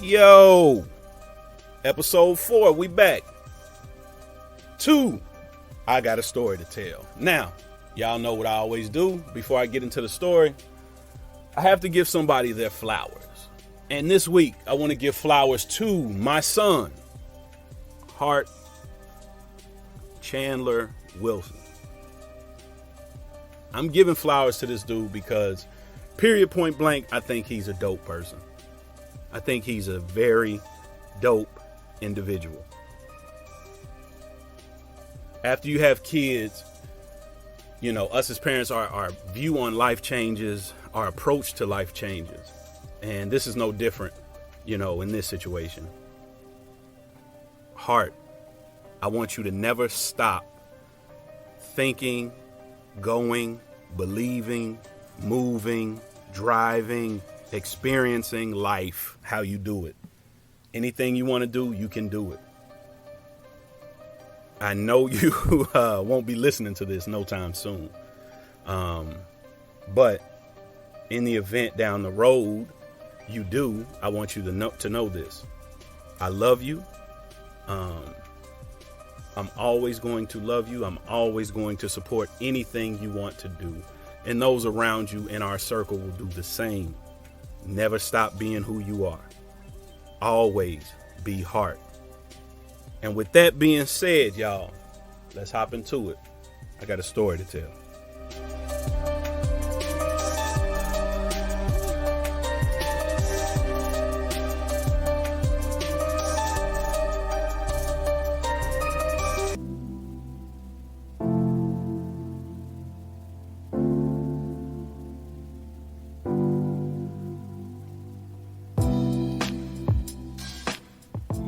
Yo, episode 4, we back. 2, I got a story to tell. Now, y'all know what I always do. Before I get into the story, I have to give somebody their flowers. And this week, I want to give flowers to my son, Hart Chandler Wilson. I'm giving flowers to this dude because, period, point blank, I think he's a dope person. I think he's a very dope individual. After you have kids, you know, us as parents, our view on life changes, our approach to life changes. And this is no different, you know, in this situation. Hart, I want you to never stop thinking, going, believing, moving, driving, experiencing life, how you do it. Anything you want to do, you can do it. I know you won't be listening to this no time soon. But in the event down the road you do, I want you to know this. I love you. I'm always going to love you. I'm always going to support anything you want to do. And those around you in our circle will do the same. Never stop being who you are. Always be Hart. And with that being said, y'all, let's hop into it. I got a story to tell.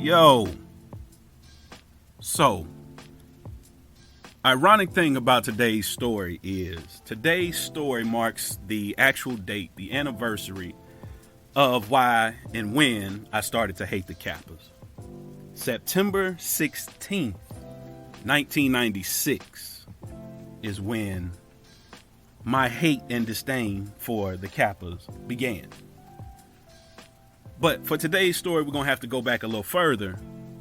Yo, so ironic thing about today's story is today's story marks the actual date, the anniversary of why and when I started to hate the Kappas. September 16th, 1996 is when my hate and disdain for the Kappas began. But for today's story, we're going to have to go back a little further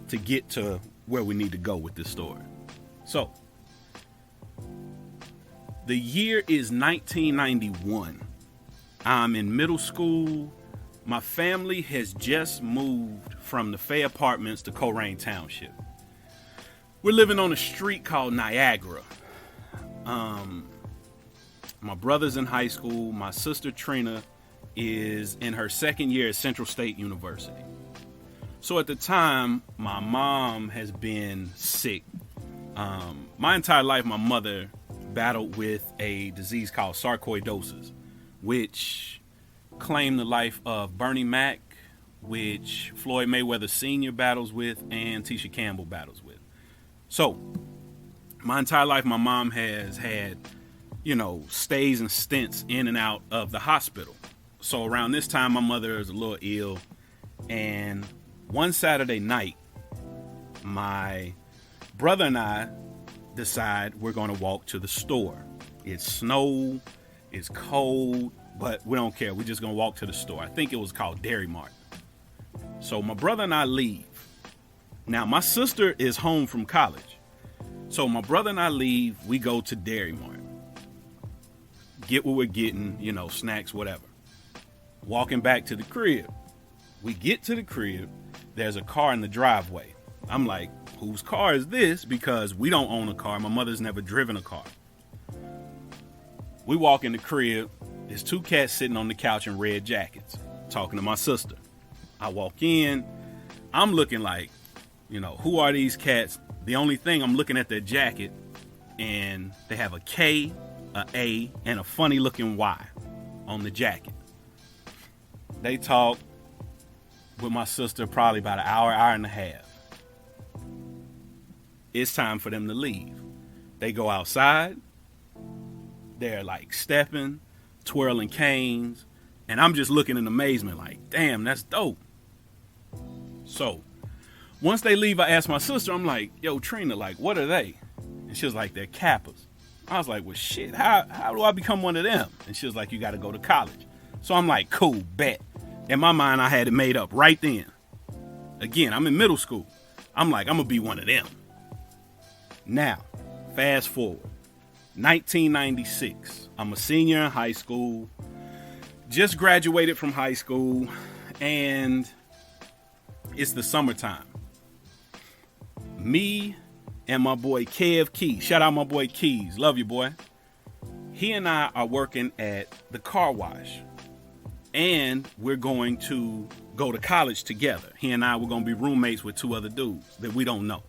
to get to where we need to go with this story. So, the year is 1991. I'm in middle school. My family has just moved from the Fay Apartments to Coleraine Township. We're living on a street called Niagara. My brother's in high school. My sister Trina is in her second year at Central State University. So at the time, my mom has been sick. My entire life, my mother battled with a disease called sarcoidosis, which claimed the life of Bernie Mac, which Floyd Mayweather Sr. battles with, and Tisha Campbell battles with. So my entire life, my mom has had, you know, stays and stints in and out of the hospital. So around this time, my mother is a little ill. And one Saturday night, my brother and I decide we're going to walk to the store. It's snow, it's cold, but we don't care. We're just going to walk to the store. I think it was called Dairy Mart. So my brother and I leave. Now, my sister is home from college. So my brother and I leave. We go to Dairy Mart. Get what we're getting, you know, snacks, whatever. Walking back to the crib. We get to the crib. There's a car in the driveway. I'm like, whose car is this? Because we don't own a car. My mother's never driven a car. We walk in the crib. There's 2 cats sitting on the couch in red jackets talking to my sister. I walk in. I'm looking like, you know, who are these cats? The only thing, I'm looking at their jacket, and they have a K, a A, and a funny looking Y on the jacket. They talk with my sister probably about an hour and a half. It's time for them to leave. They go outside. They're like stepping, twirling canes. And I'm just looking in amazement like, damn, that's dope. So once they leave, I ask my sister, I'm like, yo, Trina, like, what are they? And she was like, they're Kappas. I was like, well, shit, how do I become one of them? And she was like, you got to go to college. So I'm like, cool, bet. In my mind, I had it made up right then. Again, I'm in middle school. I'm like, I'm going to be one of them. Now, fast forward. 1996. I'm a senior in high school. Just graduated from high school. And it's the summertime. Me and my boy Kev Keys. Shout out my boy Keys. Love you, boy. He and I are working at the car wash. And we're going to go to college together. He and I were going to be roommates with two other dudes that we don't know.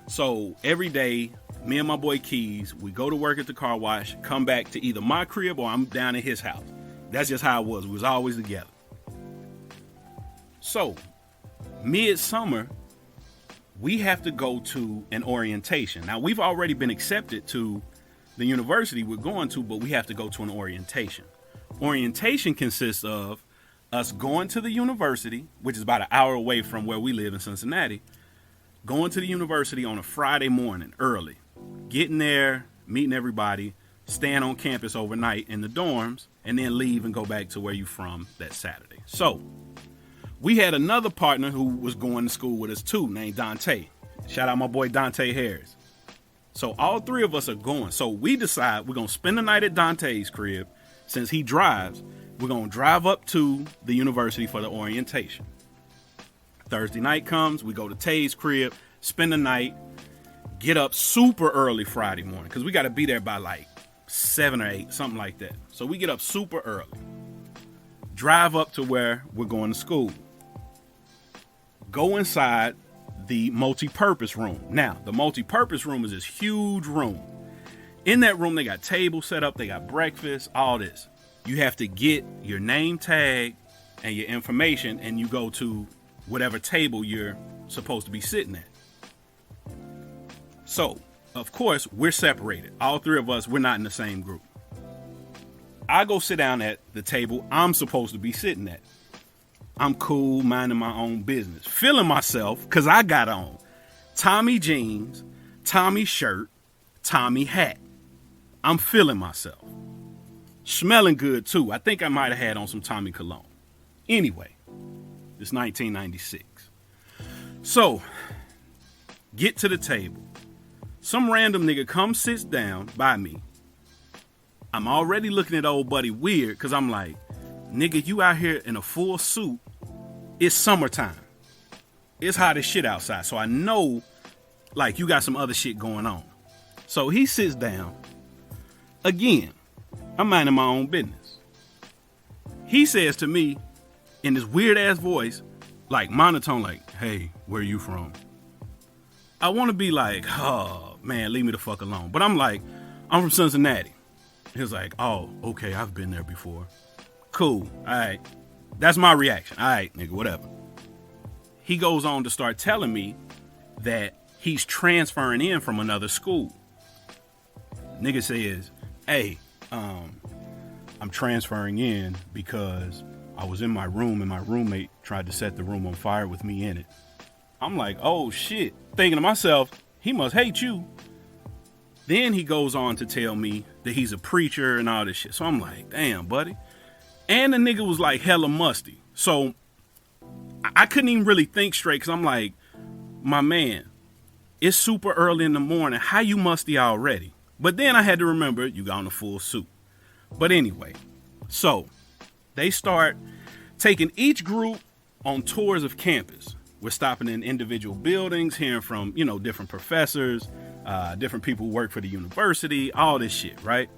So every day, me and my boy Keys, we go to work at the car wash, come back to either my crib or I'm down at his house. That's just how it was. We was always together. So, midsummer, we have to go to an orientation. Now, we've already been accepted to the university we're going to, but we have to go to an orientation. Orientation consists of us going to the university, which is about an hour away from where we live in Cincinnati, going to the university on a Friday morning early, getting there, meeting everybody, staying on campus overnight in the dorms, and then leave and go back to where you're from that Saturday. So we had another partner who was going to school with us too, named Dante. Shout out my boy Dante Harris. So all three of us are going. So we decide we're going to spend the night at Dante's crib. Since he drives, we're going to drive up to the university for the orientation. Thursday night comes, we go to Tay's crib, spend the night, get up super early Friday morning, because we got to be there by like 7 or 8, something like that. So we get up super early, drive up to where we're going to school, go inside the multi-purpose room. Now, the multi-purpose room is this huge room. In that room, they got tables set up, they got breakfast, all this. You have to get your name tag and your information, and you go to whatever table you're supposed to be sitting at. So, of course, we're separated. All three of us, we're not in the same group. I go sit down at the table I'm supposed to be sitting at. I'm cool, minding my own business, feeling myself, because I got on Tommy jeans, Tommy shirt, Tommy hat. I'm feeling myself. Smelling good, too. I think I might have had on some Tommy cologne. Anyway, it's 1996. So, get to the table. Some random nigga comes, sits down by me. I'm already looking at old buddy weird, because I'm like, nigga, you out here in a full suit. It's summertime. It's hot as shit outside. So I know, like, you got some other shit going on. So he sits down. Again, I'm minding my own business. He says to me in this weird ass voice, like monotone, like, hey, where you from? I want to be like, oh man, leave me the fuck alone. But I'm like, I'm from Cincinnati. He's like, oh, okay, I've been there before. Cool, all right. That's my reaction. All right, nigga, whatever. He goes on to start telling me that he's transferring in from another school. Nigga says, hey, I'm transferring in because I was in my room and my roommate tried to set the room on fire with me in it. I'm like, oh shit. Thinking to myself, he must hate you. Then he goes on to tell me that he's a preacher and all this shit. So I'm like, damn, buddy. And the nigga was like hella musty. So I couldn't even really think straight, because I'm like, my man, it's super early in the morning. How you musty already? But then I had to remember, you got on a full suit. But anyway, so they start taking each group on tours of campus. We're stopping in individual buildings, hearing from, different professors, different people who work for the university, all this shit, right?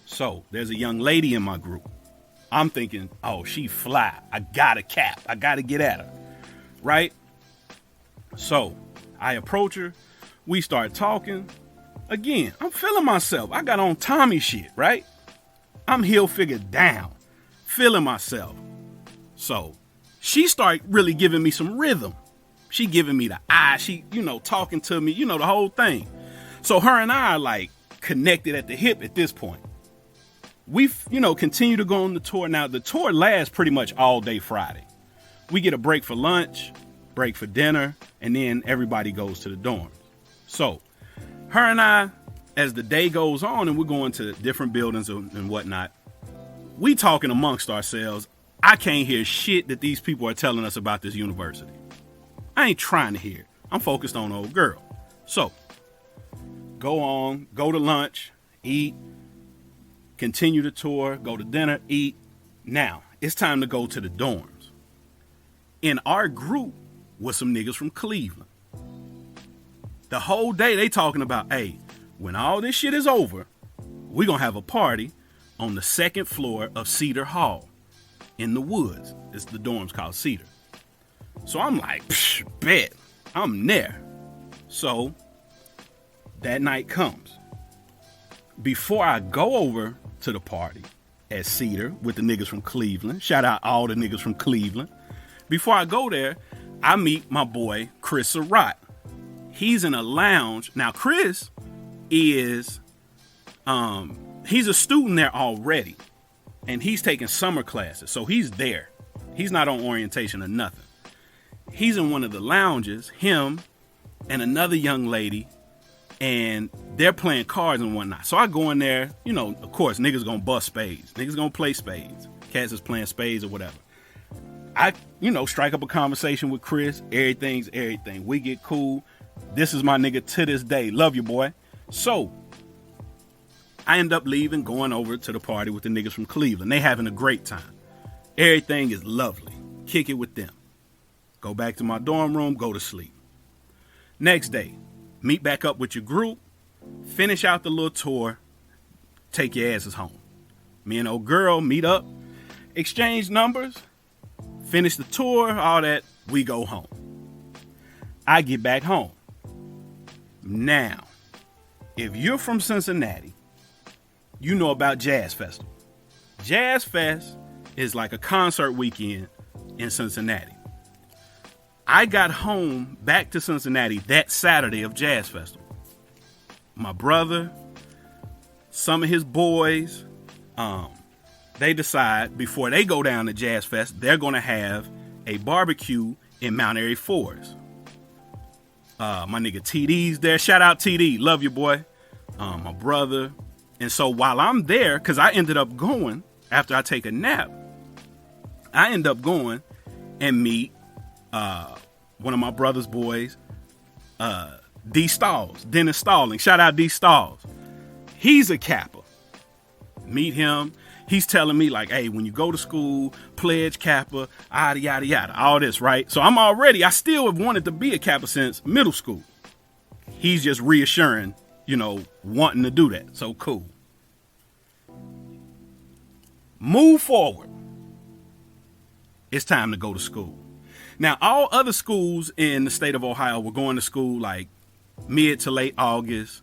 So there's a young lady in my group. I'm thinking, oh, she fly. I got a cap. I got to get at her, right? So I approach her. We start talking. Again, I'm feeling myself. I got on Tommy shit, right? I'm heel figure down, feeling myself. So she started really giving me some rhythm. She giving me the eye. She, talking to me, the whole thing. So her and I are like connected at the hip at this point. We've, continue to go on the tour. Now, the tour lasts pretty much all day Friday. We get a break for lunch, break for dinner, and then everybody goes to the dorms. So her and I, as the day goes on and we're going to different buildings and whatnot, we talking amongst ourselves. I can't hear shit that these people are telling us about this university. I ain't trying to hear it. I'm focused on old girl. So, go to lunch, eat, continue the tour, go to dinner, eat. Now, it's time to go to the dorms. In our group was some niggas from Cleveland. The whole day they talking about, hey, when all this shit is over, we gonna have a party on the second floor of Cedar Hall in the woods. It's the dorms called Cedar. So I'm like, bet, I'm there. So that night comes. Before I go over to the party at Cedar with the niggas from Cleveland, shout out all the niggas from Cleveland. Before I go there, I meet my boy, Chris Surratt. He's in a lounge. Now, Chris is, he's a student there already. And he's taking summer classes. So he's there. He's not on orientation or nothing. He's in one of the lounges, him and another young lady, and they're playing cards and whatnot. So I go in there, you know, of course, niggas gonna bust spades. Niggas gonna play spades. Cats is playing spades or whatever. I, strike up a conversation with Chris. Everything's everything. We get cool. This is my nigga to this day. Love you, boy. So I end up leaving, going over to the party with the niggas from Cleveland. They having a great time. Everything is lovely. Kick it with them. Go back to my dorm room, go to sleep. Next day, meet back up with your group, finish out the little tour, take your asses home. Me and old girl meet up, exchange numbers, finish the tour, all that, we go home. I get back home. Now, if you're from Cincinnati, you know about Jazz Festival. Jazz Fest is like a concert weekend in Cincinnati. I got home back to Cincinnati that Saturday of Jazz Festival. My brother, some of his boys, they decide before they go down to Jazz Fest, they're going to have a barbecue in Mount Airy Forest. My nigga TD's there. Shout out TD. Love you, boy. My brother. And so while I'm there, because I ended up going, after I take a nap, I end up going and meet one of my brother's boys, D. Stalls, Dennis Stalling. Shout out D. Stalls. He's a Kappa. Meet him. He's telling me like, hey, when you go to school, pledge Kappa, yada, yada, yada, all this, right? So I still have wanted to be a Kappa since middle school. He's just reassuring, wanting to do that. So cool. Move forward. It's time to go to school. Now, all other schools in the state of Ohio were going to school like mid to late August.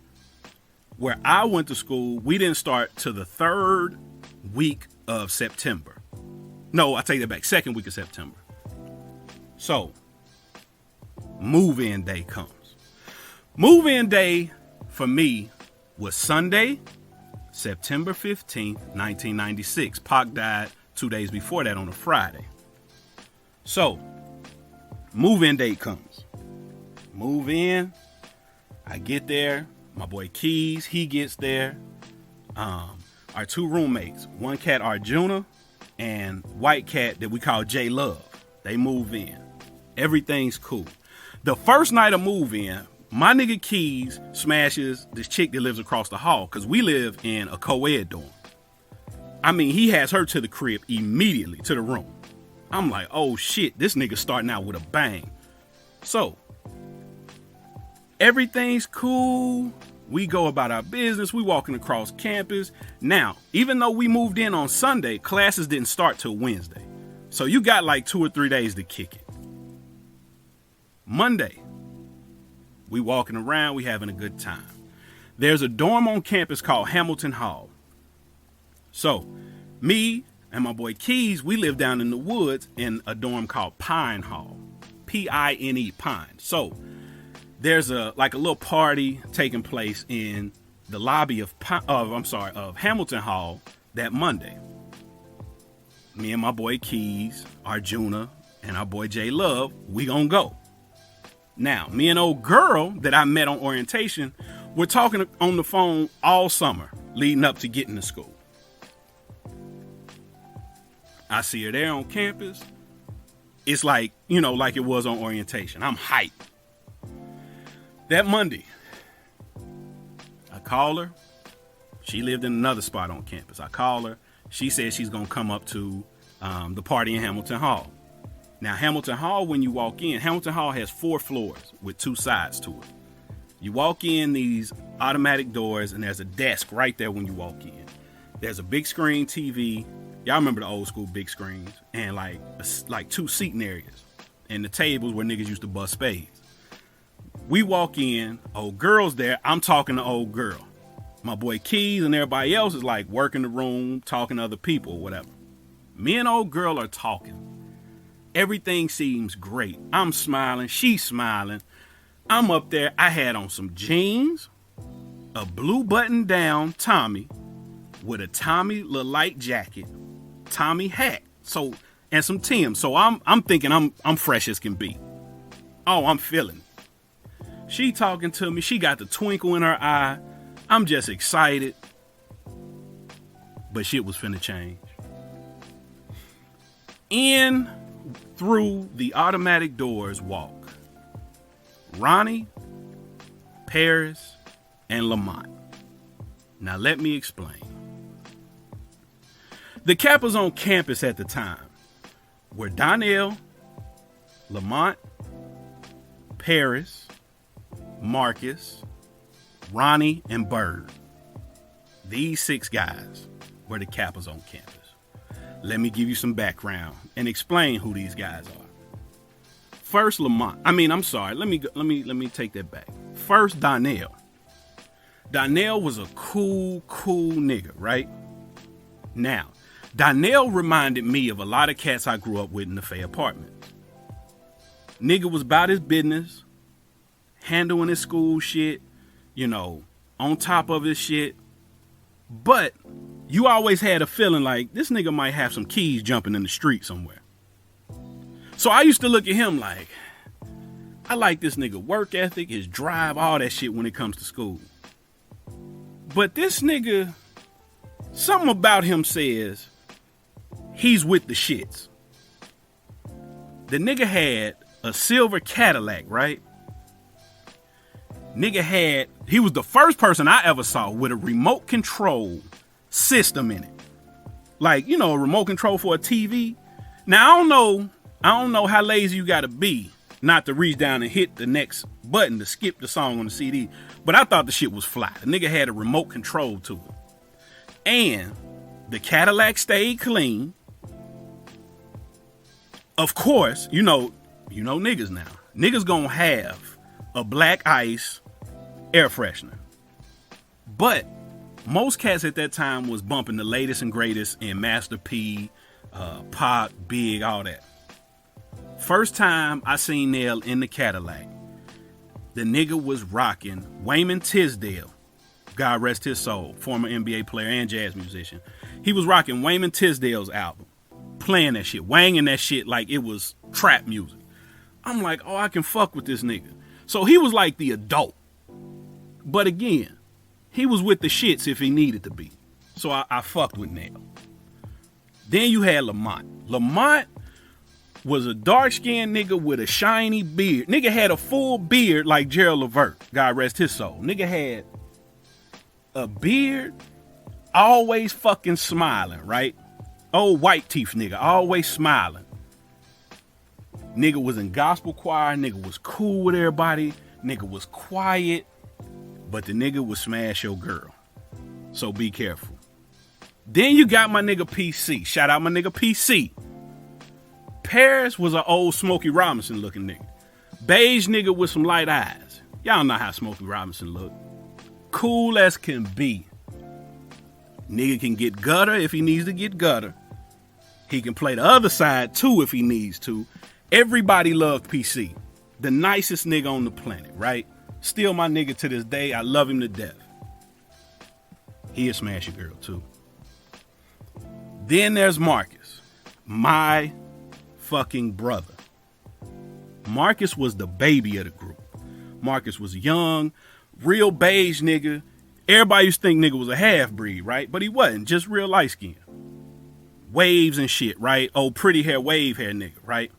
Where I went to school, we didn't start till the third week of September. No, I take that back. Second week of September. So, move-in day comes. Move-in day for me was Sunday, September 15th, 1996. Pac died 2 days before that on a Friday. So, move-in day comes. Move in. I get there. My boy Keys, he gets there. Our two roommates, one cat Arjuna and white cat that we call J Love. They move in. Everything's cool. The first night of move in, my nigga Keys smashes this chick that lives across the hall because we live in a co-ed dorm. I mean, he has her to the crib immediately, to the room. I'm like, oh shit, this nigga starting out with a bang. So, everything's cool. We go about our business. We walking across campus. Now, even though we moved in on Sunday, classes didn't start till Wednesday. So you got like 2 or 3 days to kick it. Monday, we walking around. We having a good time. There's a dorm on campus called Hamilton Hall. So me and my boy Keys, we live down in the woods in a dorm called Pine Hall. P-I-N-E, Pine. So there's a little party taking place in the lobby of Hamilton Hall that Monday. Me and my boy Keys, Arjuna, and our boy J Love, we gonna go. Now, me and old girl that I met on orientation, we're talking on the phone all summer leading up to getting to school. I see her there on campus. It's like, like it was on orientation. I'm hyped. That Monday, I call her. She lived in another spot on campus. I call her. She said she's going to come up to the party in Hamilton Hall. Now, Hamilton Hall, when you walk in, Hamilton Hall has 4 floors with 2 sides to it. You walk in these automatic doors, and there's a desk right there when you walk in. There's a big screen TV. Y'all remember the old school big screens, and like 2 seating areas, and the tables where niggas used to bust spades. We walk in, old girl's there. I'm talking to old girl. My boy Keys and everybody else is like working the room, talking to other people or whatever. Me and old girl are talking. Everything seems great. I'm smiling. She's smiling. I'm up there. I had on some jeans, a blue button down Tommy with a Tommy light jacket, Tommy hat, and some Tim's. So I'm thinking I'm fresh as can be. Oh, I'm feeling it. She talking to me. She got the twinkle in her eye. I'm just excited. But shit was finna change. In through the automatic doors walk Ronnie, Paris, and Lamont. Now let me explain. The Kappas on campus at the time were Donnell, Lamont, Paris, Marcus, Ronnie, and Bird. These 6 guys were the Kappas on campus. Let me give you some background and explain who these guys are. First, Lamont. Let me take that back. First, Donnell. Donnell was a cool nigga, right? Now, Donnell reminded me of a lot of cats I grew up with in the Fay apartments. Nigga was about his business, handling his school shit, on top of his shit. But you always had a feeling like this nigga might have some keys jumping in the street somewhere. So I used to look at him like, I like this nigga work ethic, his drive, all that shit when it comes to school. But this nigga, something about him says he's with the shits. The nigga had a silver Cadillac, right? He was the first person I ever saw with a remote control system in it. Like, a remote control for a TV. Now, I don't know how lazy you gotta be not to reach down and hit the next button to skip the song on the CD. But I thought the shit was fly. The nigga had a remote control to it. And the Cadillac stayed clean. Of course, niggas now. Niggas gonna have a black ice air freshener. But most cats at that time was bumping the latest and greatest in Master P, Pop, Big, all that. First time I seen Nell in the Cadillac, the nigga was rocking Wayman Tisdale. God rest his soul, former NBA player and jazz musician. He was rocking Wayman Tisdale's album, playing that shit, wanging that shit like it was trap music. I'm like, oh, I can fuck with this nigga. So he was like the adult. But again, he was with the shits if he needed to be. So I fucked with Nell. Then you had Lamont. Lamont was a dark-skinned nigga with a shiny beard. Nigga had a full beard like Gerald Levert. God rest his soul. Nigga had a beard, always fucking smiling, right? Old white teeth nigga, always smiling. Nigga was in gospel choir. Nigga was cool with everybody. Nigga was quiet. But the nigga would smash your girl. So be careful. Then you got my nigga PC. Shout out my nigga PC. Paris was an old Smokey Robinson looking nigga. Beige nigga with some light eyes. Y'all know how Smokey Robinson look. Cool as can be. Nigga can get gutter if he needs to get gutter. He can play the other side too if he needs to. Everybody loved PC. The nicest nigga on the planet, right? Still my nigga to this day. I love him to death. He'll smash a girl too. Then there's Marcus. My fucking brother. Marcus was the baby of the group. Marcus was young, real beige nigga. Everybody used to think nigga was a half breed, right? But he wasn't, just real light skin. Waves and shit, right? Old pretty hair, wave hair nigga, right?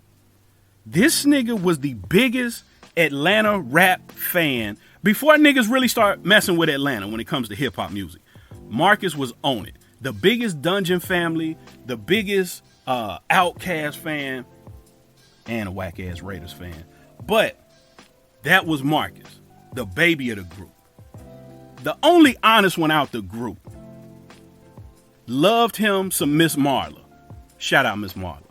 This nigga was the biggest Atlanta rap fan before niggas really start messing with Atlanta when it comes to hip hop music. Marcus was on it. The biggest Dungeon Family, the biggest Outkast fan, and a whack ass Raiders fan. But that was Marcus, the baby of the group. The only honest one out the group. Loved him some Miss Marla. Shout out Miss Marla.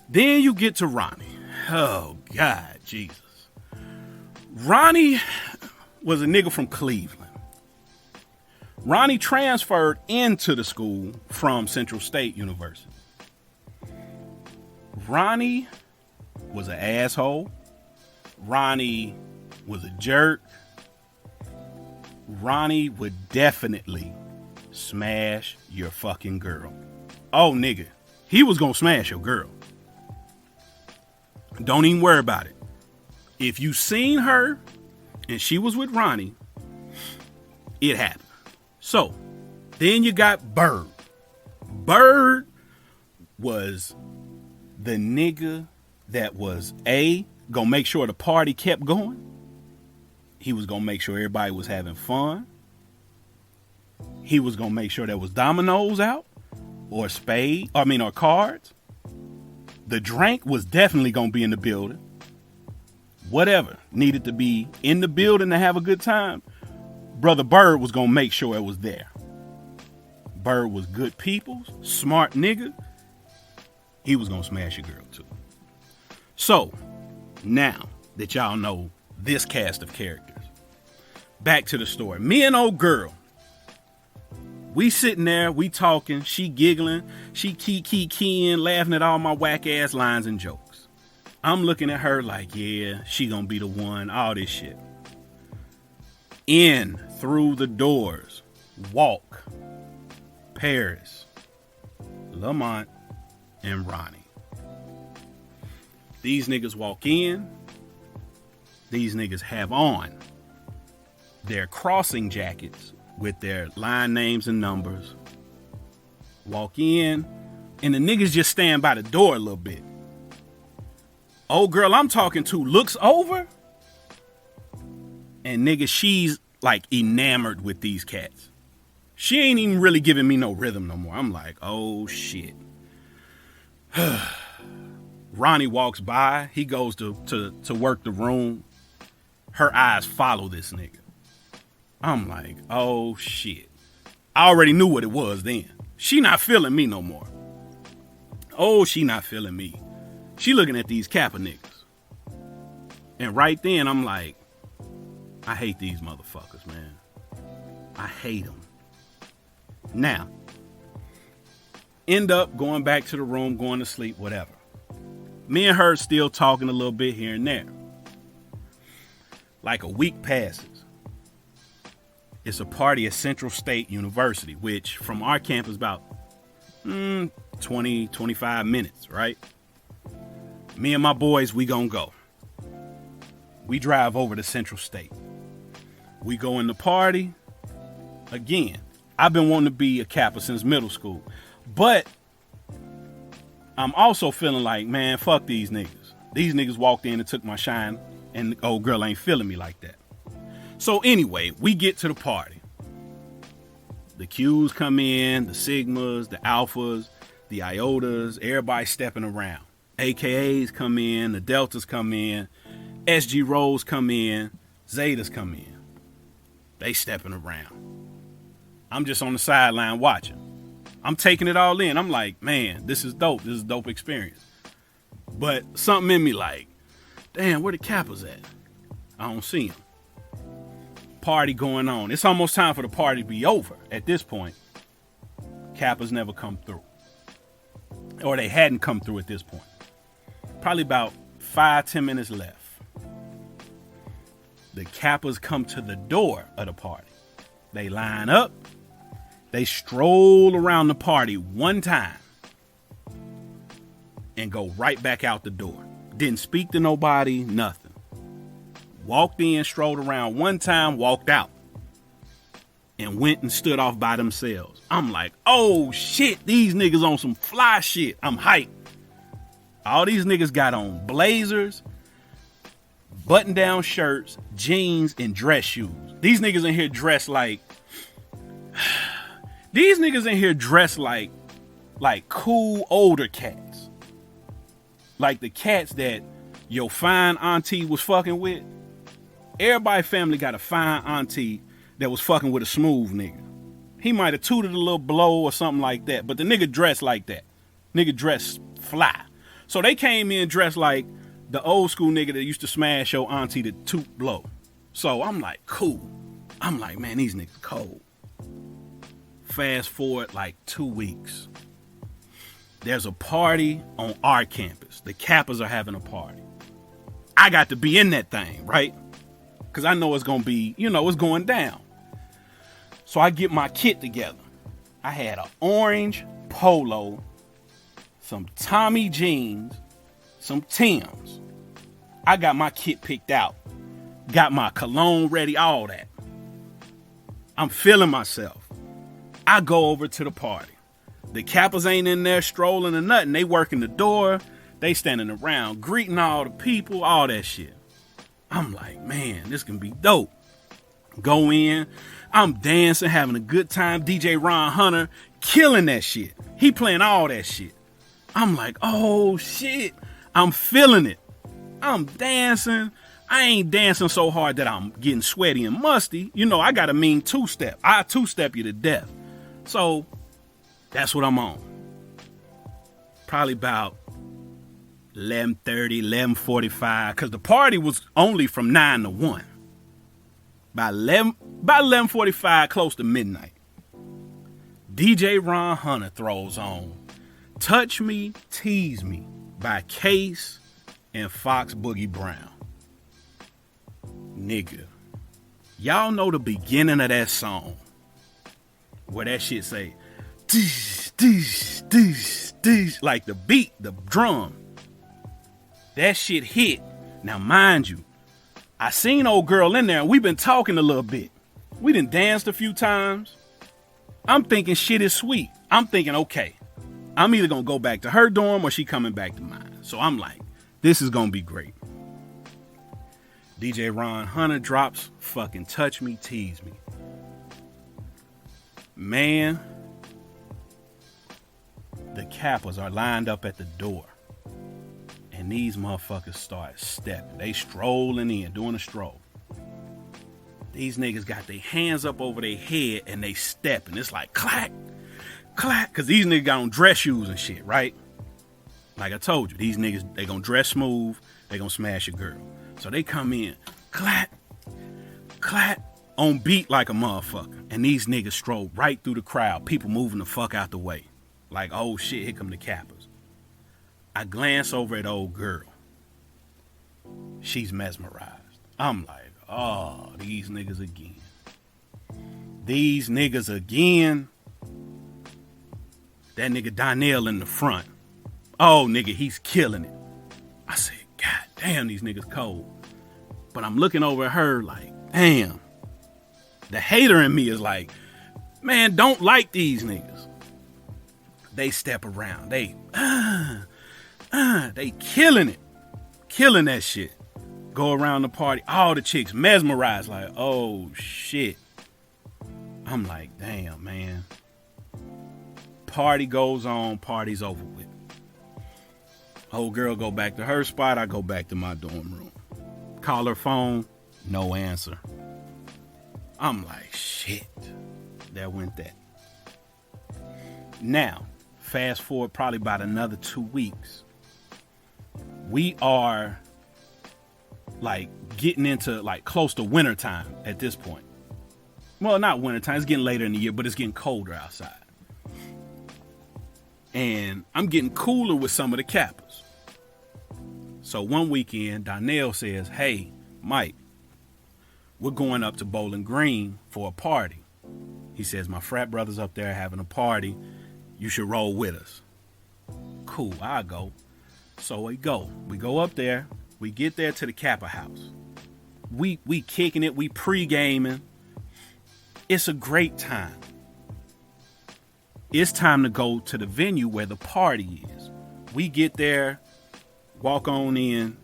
Then you get to Ronnie. Oh, God, Jesus. Ronnie was a nigga from Cleveland. Ronnie transferred into the school from Central State University. Ronnie was an asshole. Ronnie was a jerk. Ronnie would definitely smash your fucking girl. Oh, nigga. He was gonna smash your girl. Don't even worry about it. If you seen her and she was with Ronnie, it happened. So, then you got Bird. Bird was the nigga that was gonna make sure the party kept going. He was gonna make sure everybody was having fun. He was gonna make sure there was dominoes out or cards. The drink was definitely gonna be in the building. Whatever needed to be in the building to have a good time, Brother Bird was gonna make sure it was there. Bird was good people, smart nigga. He was gonna smash your girl too. So, now that y'all know this cast of characters, back to the story. Me and old girl, we sitting there, we talking, she giggling, she keying, laughing at all my whack ass lines and jokes. I'm looking at her like, yeah, she gonna be the one, all this shit. In through the doors, walk Paris, Lamont, and Ronnie. These niggas walk in. These niggas have on their crossing jackets with their line names and numbers. Walk in, and the niggas just stand by the door a little bit. Old girl I'm talking to looks over, and nigga, she's like enamored with these cats. She ain't even really giving me no rhythm no more. I'm like, oh shit. Ronnie walks by. He goes to work the room. Her eyes follow this nigga. I'm like, oh shit. I already knew what it was then. She not feeling me no more. Oh, she not feeling me. She looking at these Kappa niggas. And right then, I'm like, I hate these motherfuckers, man. I hate them. Now, end up going back to the room, going to sleep, whatever. Me and her still talking a little bit here and there. Like a week passes. It's a party at Central State University, which from our campus about 20, 25 minutes, right? Me and my boys, we gonna go. We drive over to Central State. We go in the party. Again, I've been wanting to be a Kappa since middle school. But I'm also feeling like, man, fuck these niggas. These niggas walked in and took my shine, and the old girl ain't feeling me like that. So anyway, we get to the party. The Qs come in, the Sigmas, the Alphas, the Iotas, everybody stepping around. AKAs come in, the Deltas come in, SG Rolls come in, Zetas come in. They stepping around. I'm just on the sideline watching. I'm taking it all in. I'm like, man, this is dope. This is a dope experience. But something in me like, damn, where the Kappas at? I don't see them. Party going on. It's almost time for the party to be over at this point. Kappas never come through. Or they hadn't come through at this point. Probably about 5-10 minutes left. The Kappas come to the door of the party. They line up. They stroll around the party one time and go right back out the door. Didn't speak to nobody, nothing. Walked in, strolled around one time, walked out, and went and stood off by themselves. I'm like, oh shit, these niggas on some fly shit. I'm hyped. All these niggas got on blazers, button-down shirts, jeans, and dress shoes. These niggas in here dressed like... These niggas in here dressed like cool older cats. Like the cats that your fine auntie was fucking with. Everybody family got a fine auntie that was fucking with a smooth nigga. He might have tooted a little blow or something like that, but the nigga dressed like that. Nigga dressed fly. So they came in dressed like the old school nigga that used to smash your auntie to toot blow. So I'm like, cool. I'm like, man, these niggas cold. Fast forward like 2 weeks. There's a party on our campus. The Kappas are having a party. I got to be in that thing, right? Because I know it's going to be, it's going down. So I get my kit together. I had an orange polo, some Tommy jeans, some Timbs. I got my kit picked out. Got my cologne ready, all that. I'm feeling myself. I go over to the party. The Kappas ain't in there strolling or nothing. They working the door. They standing around, greeting all the people, all that shit. I'm like, man, this can be dope. Go in. I'm dancing, having a good time. DJ Ron Hunter killing that shit. He playing all that shit. I'm like, oh shit. I'm feeling it. I'm dancing. I ain't dancing so hard that I'm getting sweaty and musty. I got a mean two-step. I two-step you to death. So that's what I'm on. Probably about 11:30, 11:45, because the party was only from 9 to 1. By 11:45, close to midnight, DJ Ron Hunter throws on Touch Me, Tease Me by Case and Fox Boogie Brown. Nigga, y'all know the beginning of that song where that shit say dish, dish, dish, dish, like the beat, the drum. That shit hit. Now mind you, I seen old girl in there and we've been talking a little bit. We done danced a few times. I'm thinking shit is sweet. I'm thinking, okay, I'm either gonna go back to her dorm or she coming back to mine. So I'm like, this is gonna be great. DJ Ron Hunter drops fucking Touch Me, Tease Me. Man, the Kappas are lined up at the door. And these motherfuckers start stepping. They strolling in, doing a stroll. These niggas got their hands up over their head and they stepping. It's like clack, clack. Because these niggas got on dress shoes and shit, right? Like I told you, these niggas, they gonna dress smooth. They gonna smash a girl. So they come in, clack, clack, on beat like a motherfucker. And these niggas stroll right through the crowd. People moving the fuck out the way. Like, oh shit, here come the Kappas. I glance over at old girl. She's mesmerized. I'm like, oh, these niggas again. These niggas again. That nigga Donnell in the front. Oh, nigga, he's killing it. I said, God damn, these niggas cold. But I'm looking over at her like, damn. The hater in me is like, man, don't like these niggas. They step around. They killing it. Killing that shit. Go around the party. All the chicks mesmerized like, oh shit. I'm like, damn, man. Party goes on. Party's over with. Old girl go back to her spot. I go back to my dorm room. Call her phone. No answer. I'm like, shit. There went that. Now, fast forward probably about another 2 weeks. We are like getting into like close to winter time at this point. Well, not winter time. It's getting later in the year, but it's getting colder outside. And I'm getting cooler with some of the Kappas. So one weekend, Donnell says, hey, Mike, we're going up to Bowling Green for a party. He says, my frat brother's up there having a party. You should roll with us. Cool, I'll go. So we go. We go up there. We get there to the Kappa house. We kicking it. We pre-gaming. It's a great time. It's time to go to the venue where the party is. We get there. Walk on in.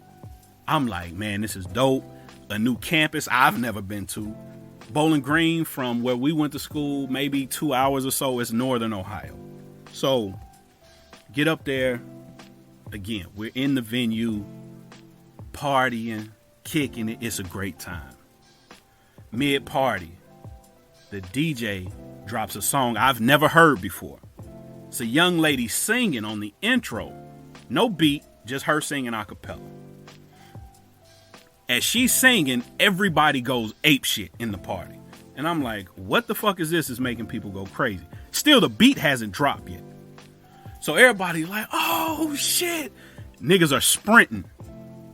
I'm like, man, this is dope. A new campus I've never been to. Bowling Green, from where we went to school, maybe 2 hours or so, is northern Ohio. So get up there. Again, we're in the venue, partying, kicking it. It's a great time. Mid-party, the DJ drops a song I've never heard before. It's a young lady singing on the intro. No beat, just her singing a cappella. As she's singing, everybody goes apeshit in the party. And I'm like, what the fuck is this? Is making people go crazy. Still, the beat hasn't dropped yet. So everybody's like, oh shit. Niggas are sprinting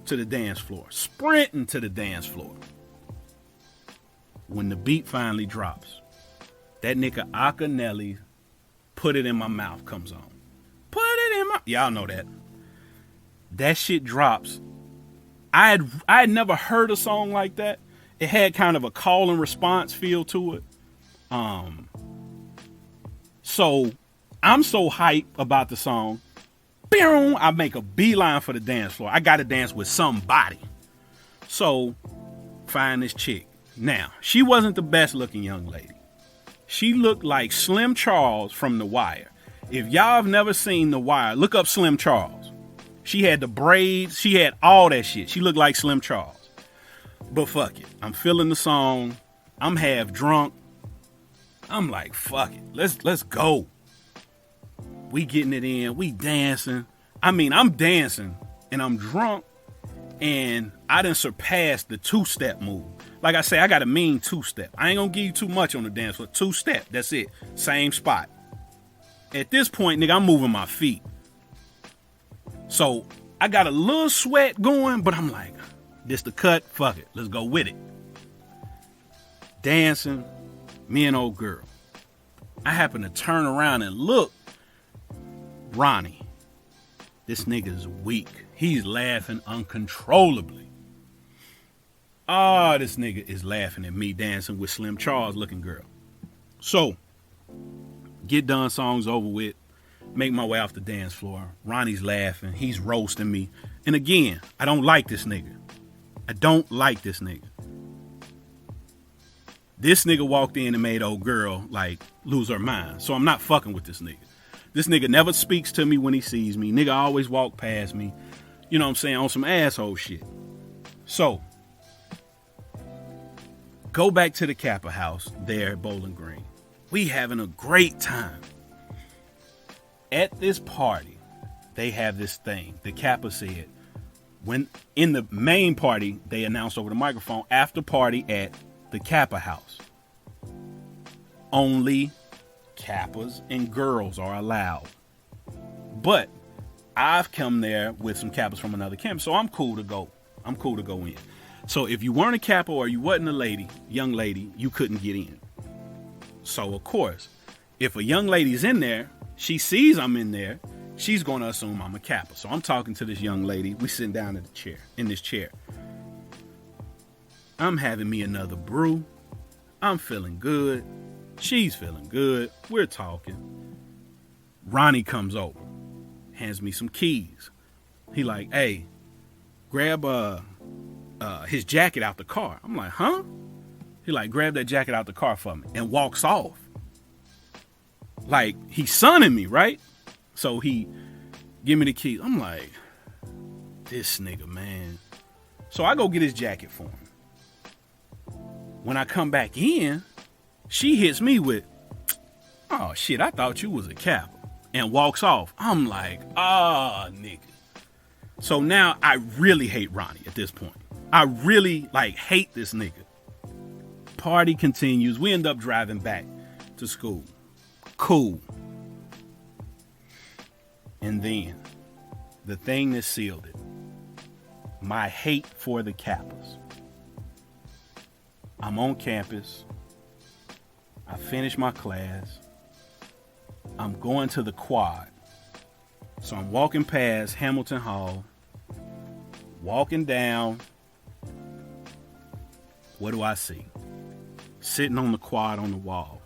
to the dance floor. Sprinting to the dance floor. When the beat finally drops, that nigga Akinelli, Put It In My Mouth comes on. Put it in my... Y'all know that. That shit drops. I had never heard a song like that. It had kind of a call and response feel to it. So I'm so hyped about the song. I make a beeline for the dance floor. I got to dance with somebody. So find this chick. Now, she wasn't the best looking young lady. She looked like Slim Charles from The Wire. If y'all have never seen The Wire, look up Slim Charles. She had the braids. She had all that shit. She looked like Slim Charles. But fuck it. I'm feeling the song. I'm half drunk. I'm like, fuck it. Let's go. We getting it in. We dancing. I mean, I'm dancing and I'm drunk and I done surpassed the two-step move. Like I say, I got a mean two-step. I ain't gonna give you too much on the dance floor. Two-step. That's it. Same spot. At this point, nigga, I'm moving my feet. So I got a little sweat going, but I'm like, this the cut, fuck it, let's go with it. Dancing, me and old girl. I happen to turn around and look. Ronnie, this nigga's weak. He's laughing uncontrollably. This nigga is laughing at me dancing with Slim Charles looking girl. So, get done, songs over with. Make my way off the dance floor. Ronnie's laughing. He's roasting me. And again, I don't like this nigga. I don't like this nigga. This nigga walked in and made old girl, like, lose her mind. So I'm not fucking with this nigga. This nigga never speaks to me when he sees me. Nigga always walk past me. You know what I'm saying? On some asshole shit. So, go back to the Kappa house there at Bowling Green. We having a great time. At this party, they have this thing. The Kappa said, when in the main party, they announced over the microphone, after party at the Kappa house. Only Kappas and girls are allowed. But I've come there with some Kappas from another campus, so I'm cool to go. I'm cool to go in. So if you weren't a Kappa or you wasn't a young lady, you couldn't get in. So of course, if a young lady's in there, she sees I'm in there, she's going to assume I'm a Kappa. So I'm talking to this young lady. We sitting down in this chair. I'm having me another brew. I'm feeling good. She's feeling good. We're talking. Ronnie comes over, hands me some keys. He like, hey, grab his jacket out the car. I'm like, huh? He like, grab that jacket out the car for me, and walks off. Like, he's sunning me, right? So he give me the keys. I'm like, this nigga, man. So I go get his jacket for him. When I come back in, she hits me with, oh shit, I thought you was a Kappa, and walks off. I'm like, nigga. So now I really hate Ronnie at this point. I really hate this nigga. Party continues. We end up driving back to school. Cool. And then the thing that sealed it, my hate for the Kappas. I'm on campus. I finished my class. I'm going to the quad. So I'm walking past Hamilton Hall, walking down. What do I see? Sitting on the quad on the wall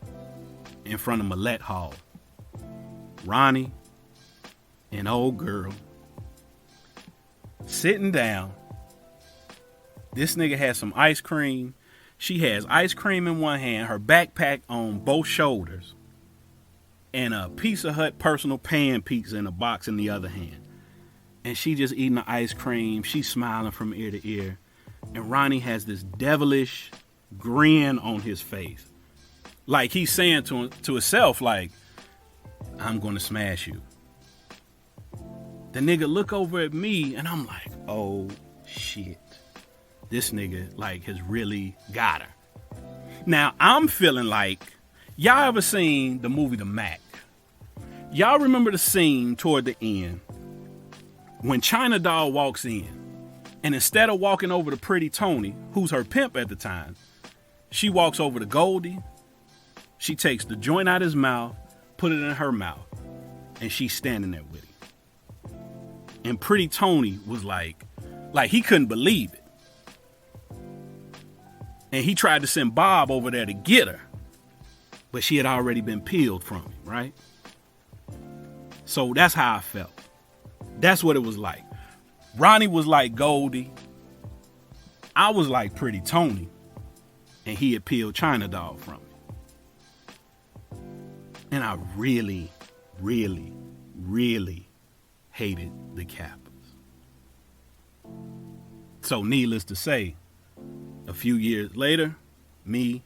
in front of Millette Hall. Ronnie and old girl. sitting down. This nigga has some ice cream. She has ice cream in one hand, her backpack on both shoulders, and a Pizza Hut personal pan pizza in a box in the other hand. And she just eating the ice cream. She's smiling from ear to ear. And Ronnie has this devilish grin on his face. Like he's saying to himself, like, I'm going to smash you. The nigga look over at me and I'm like, oh shit. This nigga like has really got her. Now I'm feeling like, y'all ever seen the movie The Mac? Y'all remember the scene toward the end when China Doll walks in, and instead of walking over to Pretty Tony, who's her pimp at the time, she walks over to Goldie. She takes the joint out of his mouth, put it in her mouth, and she's standing there with him. And Pretty Tony was like he couldn't believe it. And he tried to send Bob over there to get her, but she had already been peeled from him, right? So that's how I felt. That's what it was like. Ronnie was like Goldie. I was like Pretty Tony. And he had peeled China Doll from me. And I really, really, really hated the Kappas. So needless to say, a few years later, me,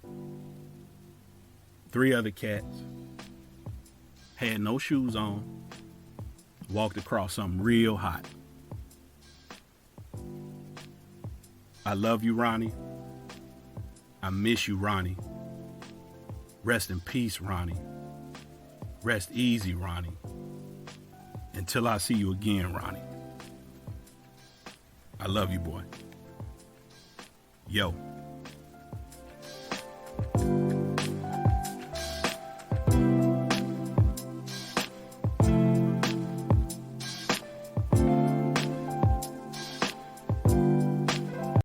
3 other cats, had no shoes on, walked across something real hot. I love you, Ronnie. I miss you, Ronnie. Rest in peace, Ronnie. Rest easy, Ronnie. Until I see you again, Ronnie. I love you, boy. Yo.